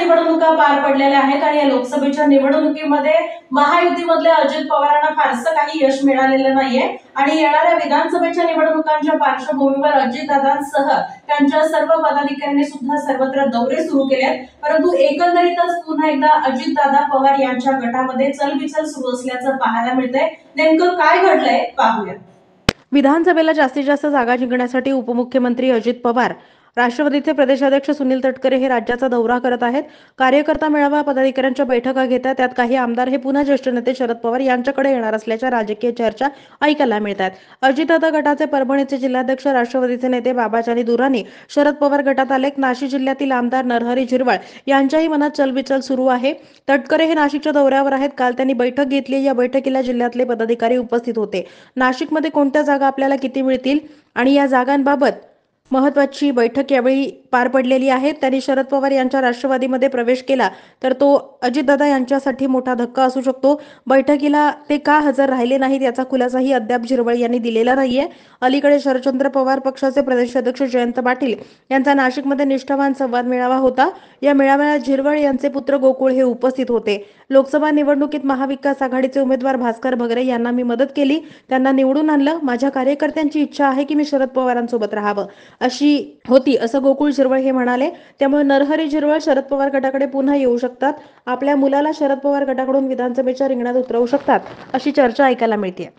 निवडणुका पार पडलेल्या आहेत आणि या लोकसभेच्या निवडणुकीमध्ये महायुतीमधल्या अजित पवारांना फारसं काही यश मिळालेलं नाहीये आणि येणाऱ्या विधानसभेच्या निवडणुकांच्या पार्श्वभूमीवर अजितदादांसह त्यांच्या सर्व पदाधिकाऱ्यांनी सुद्धा सर्वत्र दौरे सुरू केलेत। परंतु एकंदरीतच पुन्हा एकदा अजितदादा पवार यांच्या गटामध्ये चलबिचल सुरू असल्याचं पाहायला मिळतंय। नेमकं काय घडलंय पाहूया। विधानसभेला जास्तीत जास्त जागा जिंकण्यासाठी उपमुख्यमंत्री अजित पवार, राष्ट्रवादीचे प्रदेशाध्यक्ष सुनील तटकरे हे राज्याचा दौरा करत आहेत। कार्यकर्ता मेळावा, पदाधिकाऱ्यांच्या बैठका घेतात। त्यात काही आमदार हे पुन्हा ज्येष्ठ नेते शरद पवार यांच्याकडे येणार असल्याच्या राजकीय चर्चा ऐकायला मिळतात। अजितदादा गटाचे परभणीचे जिल्हाध्यक्ष, राष्ट्रवादीचे नेते बाबाजानी दुराणी शरद पवार गटात आले। नाशिक जिल्ह्यातील आमदार नरहरी झिरवळ यांच्याही मनात चलबिचल सुरू आहे। तटकरे हे नाशिकच्या दौऱ्यावर आहेत। काल त्यांनी बैठक घेतली। या बैठकीला जिल्ह्यातले पदाधिकारी उपस्थित होते। नाशिकमध्ये कोणत्या जागा आपल्याला किती मिळतील आणि या जागांबाबत महत्त्वाची बैठक यावेळी पार पडलेली आहे। त्यांनी शरद पवार यांच्या राष्ट्रवादीमध्ये प्रवेश केला तर तो अजितदादा यांच्यासाठी मोठा धक्का असू शकतो। बैठकीला ते का हजर राहिले नाहीत याचा खुलासाही अद्याप झिरवळ यांनी दिलेला नाहीये। अलीकडे शरदचंद्र पवार पक्षाचे प्रदेशाध्यक्ष जयंत पाटील यांचा नाशिकमध्ये निष्ठावान संवाद मेळावा होता। या मेळाव्याला झिरवळ यांचे पुत्र गोकुळ हे उपस्थित होते। लोकसभा निवडणुकीत महाविकास आघाडीचे उमेदवार भास्कर भगरे यांना मी मदत केली, त्यांना निवडून आणलं। माझ्या कार्यकर्त्यांची इच्छा आहे की मी शरद पवारांसोबत राहावं अशी होती, असं गोकुळ झिरवळ हे म्हणाले। त्यामुळे नरहरी झिरवळ शरद पवार गटाकडे पुन्हा येऊ शकतात। आपल्या मुलाला शरद पवार गटाकडून विधानसभेच्या रिंगणात उतरवू शकतात अशी चर्चा ऐकायला मिळते।